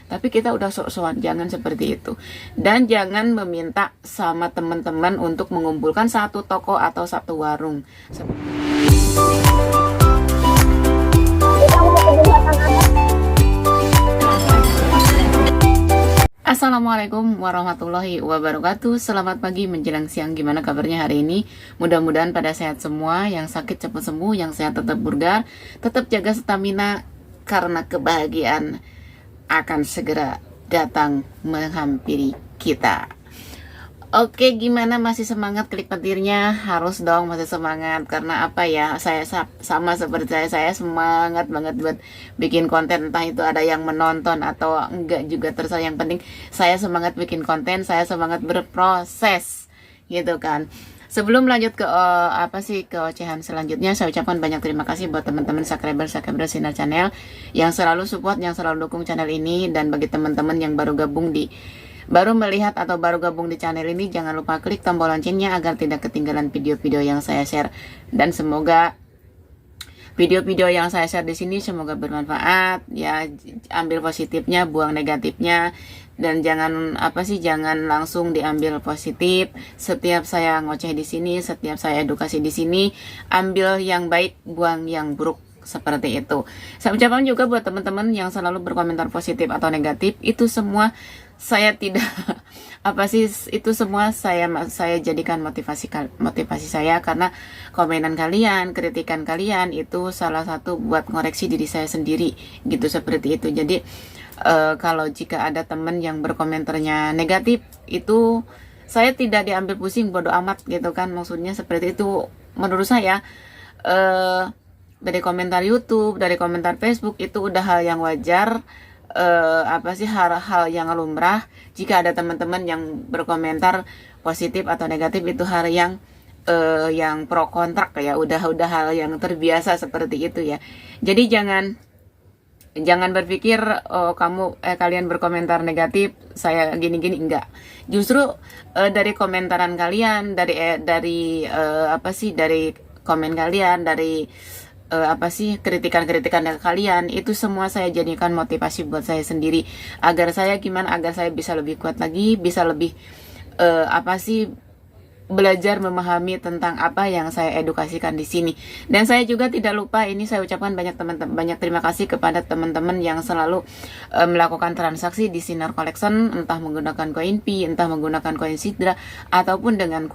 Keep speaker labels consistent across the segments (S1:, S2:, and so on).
S1: Tapi kita udah sok-sokan, jangan seperti itu. Dan jangan meminta sama teman-teman untuk mengumpulkan satu toko atau satu warung. Assalamualaikum warahmatullahi wabarakatuh. Selamat pagi menjelang siang. Gimana kabarnya hari ini? Mudah-mudahan pada sehat semua. Yang sakit cepat sembuh, yang sehat tetap bugar. Tetap jaga stamina karena kebahagiaan akan segera datang menghampiri kita. Oke, gimana, masih semangat klik petirnya? Harus dong, masih semangat. Karena apa ya, saya sama seperti saya semangat banget buat bikin konten. Entah itu ada yang menonton atau enggak juga terserah. Yang penting saya semangat bikin konten, saya semangat berproses gitu kan. Sebelum lanjut ke ke ocehan selanjutnya, saya ucapkan banyak terima kasih buat teman-teman subscriber Sinar Channel yang selalu support, yang selalu dukung channel ini. Dan bagi teman-teman yang baru melihat atau baru gabung di channel ini, jangan lupa klik tombol loncengnya agar tidak ketinggalan video-video yang saya share. Dan semoga video-video yang saya share di sini semoga bermanfaat ya. Ambil positifnya, buang negatifnya. Dan jangan langsung diambil positif. Setiap saya ngoceh di sini, setiap saya edukasi di sini, ambil yang baik, buang yang buruk, seperti itu. Saya ucapkan juga buat teman-teman yang selalu berkomentar positif atau negatif, itu semua saya tidak itu semua saya jadikan motivasi saya, karena komenan kalian, kritikan kalian itu salah satu buat ngoreksi diri saya sendiri gitu, seperti itu. Jadi kalau jika ada teman yang berkomentarnya negatif, itu saya tidak diambil pusing, bodoh amat gitu kan, maksudnya seperti itu. Menurut saya dari komentar YouTube, dari komentar Facebook, itu udah hal yang wajar, hal yang lumrah. Jika ada teman-teman yang berkomentar positif atau negatif, itu hal yang pro kontrak ya, udah hal yang terbiasa seperti itu ya. Jadi jangan berpikir kalian berkomentar negatif saya gini-gini, enggak. Justru dari komentaran kalian, dari komen kalian, dari kritikan kalian, itu semua saya jadikan motivasi buat saya sendiri, agar saya bisa lebih kuat lagi, bisa lebih belajar memahami tentang apa yang saya edukasikan di sini. Dan saya juga tidak lupa, ini saya ucapkan banyak terima kasih kepada teman-teman yang selalu melakukan transaksi di Sinar Collection, entah menggunakan koin Pi, entah menggunakan koin Sidra, ataupun dengan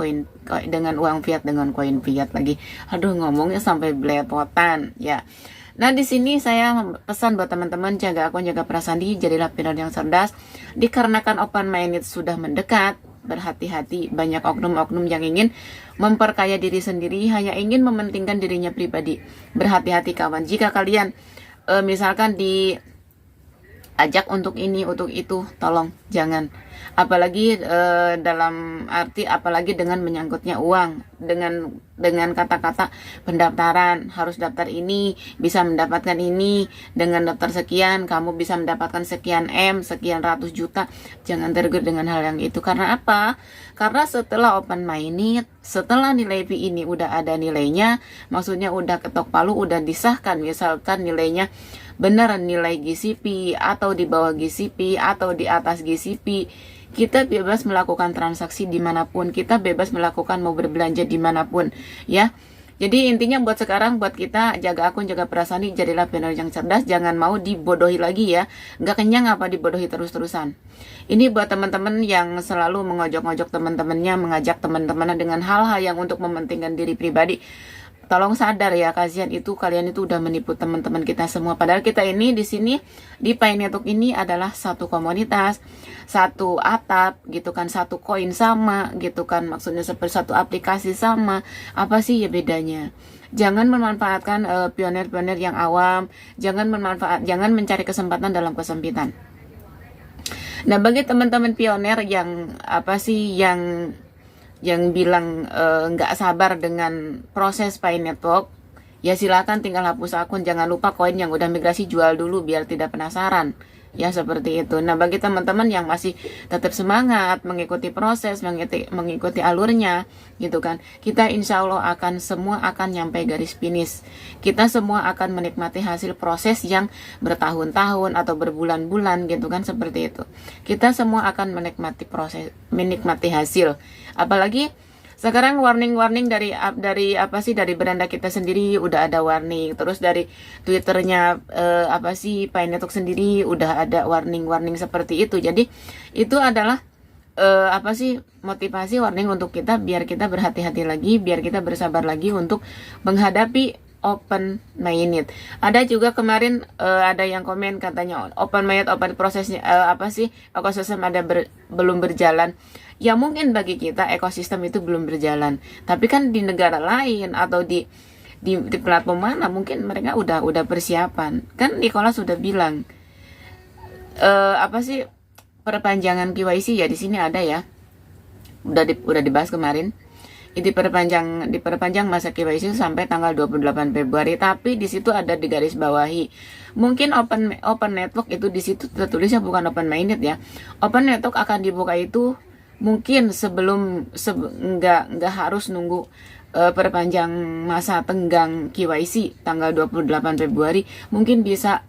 S1: uang fiat, dengan koin fiat lagi. Aduh, ngomongnya sampai belepotan ya. Nah, di sini saya pesan buat teman-teman, jaga akun, jaga perasaan diri, jadilah pintar yang cerdas. Dikarenakan open minded sudah mendekat, berhati-hati, banyak oknum-oknum yang ingin memperkaya diri sendiri, hanya ingin mementingkan dirinya pribadi. Berhati-hati kawan, jika kalian misalkan diajak untuk ini, untuk itu, tolong jangan. Apalagi dalam arti, apalagi dengan menyangkutnya uang, dengan kata-kata pendaftaran, harus daftar ini, bisa mendapatkan ini, dengan daftar sekian kamu bisa mendapatkan sekian sekian ratus juta. Jangan tergiur dengan hal yang itu. Karena apa? Karena setelah open minded, setelah nilai Pi ini udah ada nilainya, maksudnya udah ketok palu, udah disahkan, misalkan nilainya benar nilai GCP, atau di bawah GCP, atau di atas GCP, kita bebas melakukan transaksi dimanapun, kita bebas melakukan mau berbelanja dimanapun ya. Jadi intinya buat sekarang, buat kita, jaga akun, jaga perasaan, jadilah benar yang cerdas, jangan mau dibodohi lagi ya. Nggak kenyang apa dibodohi terus-terusan. Ini buat teman-teman yang selalu mengojok-ngojok teman-temannya, mengajak teman-temannya dengan hal-hal yang untuk mementingkan diri pribadi. Tolong sadar ya, kalian itu udah menipu teman-teman kita semua. Padahal kita ini di sini di Pi Network ini adalah satu komunitas, satu atap gitu kan, satu koin sama gitu kan, maksudnya seperti satu aplikasi sama. Apa sih ya bedanya? Jangan memanfaatkan pionir-pionir yang awam, jangan mencari kesempatan dalam kesempitan. Nah, bagi teman-teman pionir yang bilang nggak sabar dengan proses Pi Network, ya silakan tinggal hapus akun. Jangan lupa koin yang udah migrasi jual dulu biar tidak penasaran Ya seperti itu. Nah bagi teman-teman yang masih tetap semangat mengikuti proses, mengikuti alurnya gitu kan, kita insya Allah semua akan nyampe garis finish. Kita semua akan menikmati hasil proses yang bertahun-tahun atau berbulan-bulan gitu kan, seperti itu. Kita semua akan menikmati proses, menikmati hasil. Apalagi sekarang warning-warning dari apa sih, dari beranda kita sendiri udah ada warning, terus dari Twitternya apa sih Pi Network sendiri udah ada warning-warning seperti itu. Jadi itu adalah apa sih, motivasi warning untuk kita biar kita berhati-hati lagi, biar kita bersabar lagi untuk menghadapi open minded. Ada juga kemarin ada yang komen katanya open minded, open prosesnya apa sih, ekosistem ada belum berjalan. Ya mungkin bagi kita ekosistem itu belum berjalan, tapi kan di negara lain atau di platform mana mungkin mereka udah persiapan. Kan Nicholas sudah bilang apa sih, perpanjangan KYC ya di sini ada ya. Udah dibahas kemarin. Diperpanjang masa KYC sampai tanggal 28 Februari, tapi di situ ada di garis bawahi. Mungkin open network itu di situ tertulisnya bukan open minded ya. Open network akan dibuka itu mungkin sebelum nggak harus nunggu perpanjang masa tenggang KYC tanggal 28 Februari. Mungkin bisa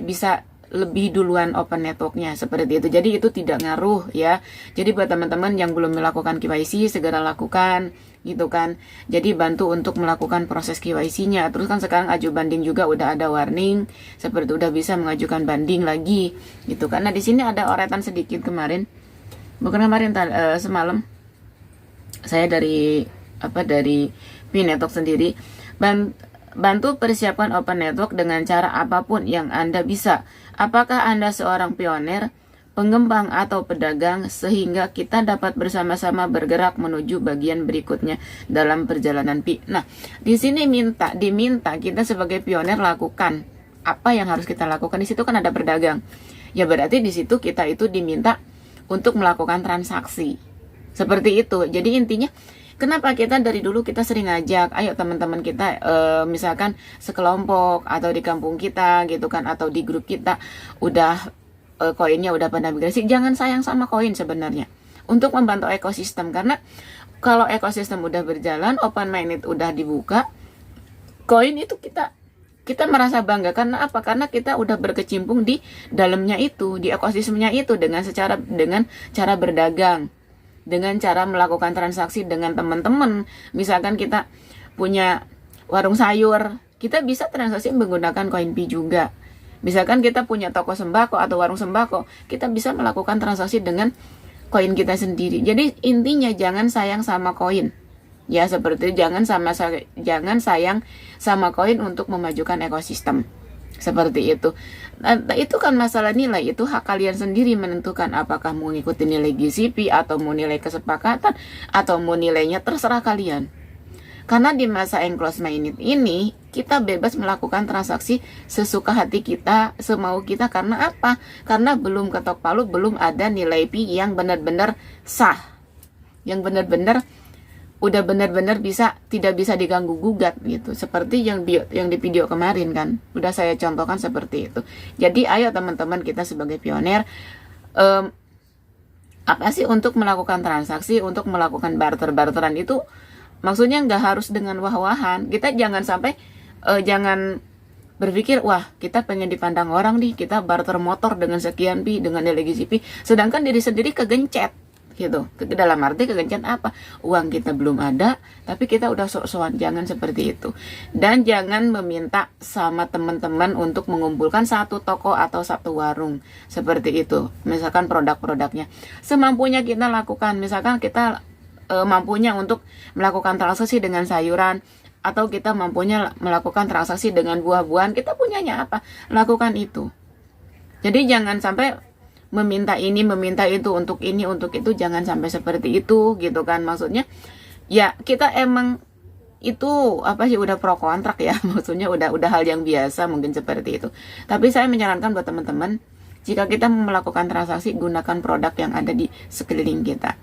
S1: bisa lebih duluan open networknya seperti itu. Jadi itu tidak ngaruh ya. Jadi buat teman-teman yang belum melakukan KYC segera lakukan gitu kan. Jadi bantu untuk melakukan proses KYC-nya. Terus kan sekarang aju banding juga udah ada warning, seperti udah bisa mengajukan banding lagi gitu kan. Nah di sini ada oretan sedikit kemarin. Bukan kemarin, semalam saya dari Pi Network sendiri, bantu persiapkan open network dengan cara apapun yang Anda bisa. Apakah Anda seorang pioner, pengembang atau pedagang, sehingga kita dapat bersama-sama bergerak menuju bagian berikutnya dalam perjalanan Pi. Nah, di sini diminta kita sebagai pioner lakukan apa yang harus kita lakukan. Di situ kan ada pedagang. Ya berarti di situ kita itu diminta untuk melakukan transaksi seperti itu. Jadi intinya kenapa kita dari dulu kita sering ngajak, ayo teman-teman kita misalkan sekelompok atau di kampung kita gitu kan, atau di grup kita udah koinnya udah pada migrasi, jangan sayang sama koin sebenarnya untuk membantu ekosistem. Karena kalau ekosistem udah berjalan, open minded udah dibuka, koin itu kita merasa bangga. Karena apa? Karena kita udah berkecimpung di dalamnya itu, di ekosistemnya itu, dengan cara berdagang, dengan cara melakukan transaksi dengan teman-teman. Misalkan kita punya warung sayur, kita bisa transaksi menggunakan koin Pi juga. Misalkan kita punya toko sembako atau warung sembako, kita bisa melakukan transaksi dengan koin kita sendiri. Jadi intinya jangan sayang sama koin. Ya seperti jangan sayang sama koin untuk memajukan ekosistem. Seperti itu. Nah, itu kan masalah nilai, itu hak kalian sendiri menentukan apakah mau ngikutin nilai GCP atau mau nilai kesepakatan atau mau nilainya, terserah kalian. Karena di masa enclosed minded ini kita bebas melakukan transaksi sesuka hati kita, semau kita. Karena apa? Karena belum ketok palu, belum ada nilai Pi yang benar-benar sah, yang benar-benar udah benar-benar tidak bisa diganggu gugat gitu, seperti yang di video kemarin kan udah saya contohkan seperti itu. Jadi ayo teman-teman kita sebagai pioner apa sih, untuk melakukan transaksi, untuk melakukan barteran itu maksudnya nggak harus dengan wah-wahan. Kita jangan sampai jangan berpikir wah kita pengen dipandang orang nih, kita barter motor dengan sekian Pi, dengan nilai GCP, sedangkan diri sendiri kegencet gitu. Dalam arti kegencet apa? Uang kita belum ada, tapi kita udah sok-sokan. Jangan seperti itu. Dan jangan meminta sama teman-teman untuk mengumpulkan satu toko atau satu warung seperti itu. Misalkan produk-produknya semampunya kita lakukan. Misalkan kita mampunya untuk melakukan transaksi dengan sayuran, atau kita mampunya melakukan transaksi dengan buah-buahan, kita punyanya apa, lakukan itu. Jadi jangan sampai meminta ini, meminta itu, untuk ini, untuk itu, jangan sampai seperti itu gitu kan. Maksudnya ya kita emang itu apa sih, udah pro kontrak ya, maksudnya udah hal yang biasa mungkin seperti itu. Tapi saya menyarankan buat teman-teman, jika kita melakukan transaksi, gunakan produk yang ada di sekeliling kita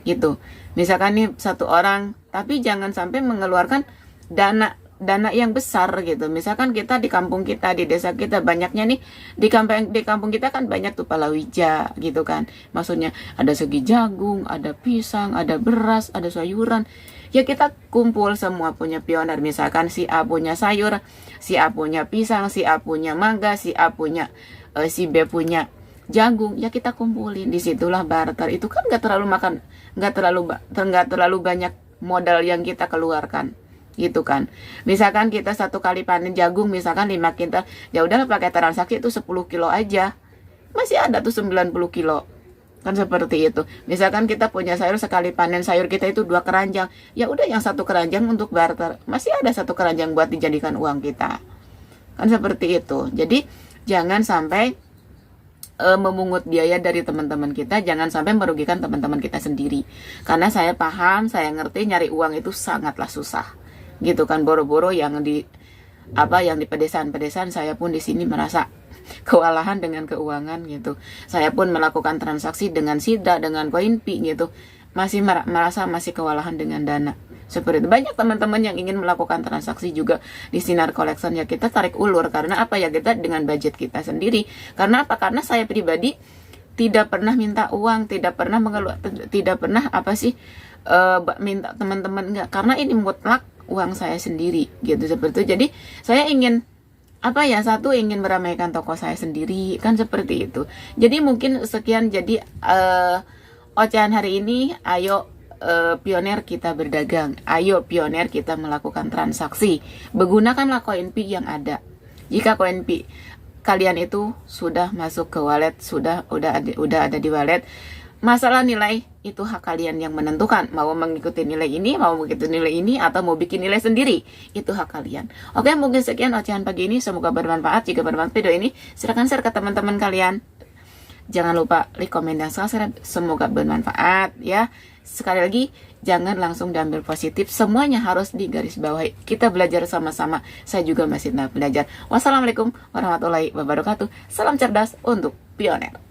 S1: gitu. Misalkan nih satu orang, tapi jangan sampai mengeluarkan dana dana yang besar gitu. Misalkan kita di kampung kita, di desa kita, banyaknya nih di kampung kita kan banyak tuh palawija gitu kan. Maksudnya ada segi jagung, ada pisang, ada beras, ada sayuran. Ya kita kumpul semua punya pioner. Misalkan si A punya sayur, si A punya pisang, si A punya mangga, si A punya si B punya jagung. Ya kita kumpulin. Disitulah barter. Itu kan nggak terlalu banyak modal yang kita keluarkan gitu kan. Misalkan kita satu kali panen jagung misalkan 5 kintal, ya udah pakai transaksi itu 10 kilo aja, masih ada tuh 90 kilo kan, seperti itu. Misalkan kita punya sayur, sekali panen sayur kita itu 2 keranjang, ya udah yang 1 keranjang untuk barter, masih ada 1 keranjang buat dijadikan uang kita kan, seperti itu. Jadi jangan sampai memungut biaya dari teman-teman kita, jangan sampai merugikan teman-teman kita sendiri. Karena saya paham, saya ngerti nyari uang itu sangatlah susah. Gitu kan, boro-boro yang di pedesaan-pedesaan, saya pun di sini merasa kewalahan dengan keuangan gitu. Saya pun melakukan transaksi dengan SIDA, dengan Koinpi gitu. Masih merasa masih kewalahan dengan dana. Seperti itu. Banyak teman-teman yang ingin melakukan transaksi juga di Sinar Collection, ya kita tarik ulur. Karena apa ya, kita dengan budget kita sendiri. Karena apa? Karena saya pribadi tidak pernah minta uang, tidak pernah mengeluh, tidak pernah minta teman-teman, enggak. Karena ini mutlak uang saya sendiri gitu, seperti itu. Jadi saya ingin ingin meramaikan toko saya sendiri kan, seperti itu. Jadi mungkin sekian, jadi ocehan hari ini. Ayo pioner kita berdagang, ayo pioner kita melakukan transaksi, menggunakanlah Koinpi yang ada. Jika Koinpi kalian itu sudah masuk ke wallet, udah ada di wallet, masalah nilai itu hak kalian yang menentukan, mau mengikuti nilai ini, mau mengikuti nilai ini, atau mau bikin nilai sendiri, itu hak kalian. Oke, mungkin sekian ocehan pagi ini, semoga bermanfaat. Jika bermanfaat video ini, silahkan share ke teman-teman kalian. Jangan lupa like, komen, dan subscribe. Semoga bermanfaat ya. Sekali lagi, jangan langsung diambil positif. Semuanya harus digarisbawahi. Kita belajar sama-sama. Saya juga masih belajar. Wassalamualaikum warahmatullahi wabarakatuh. Salam cerdas untuk pioner.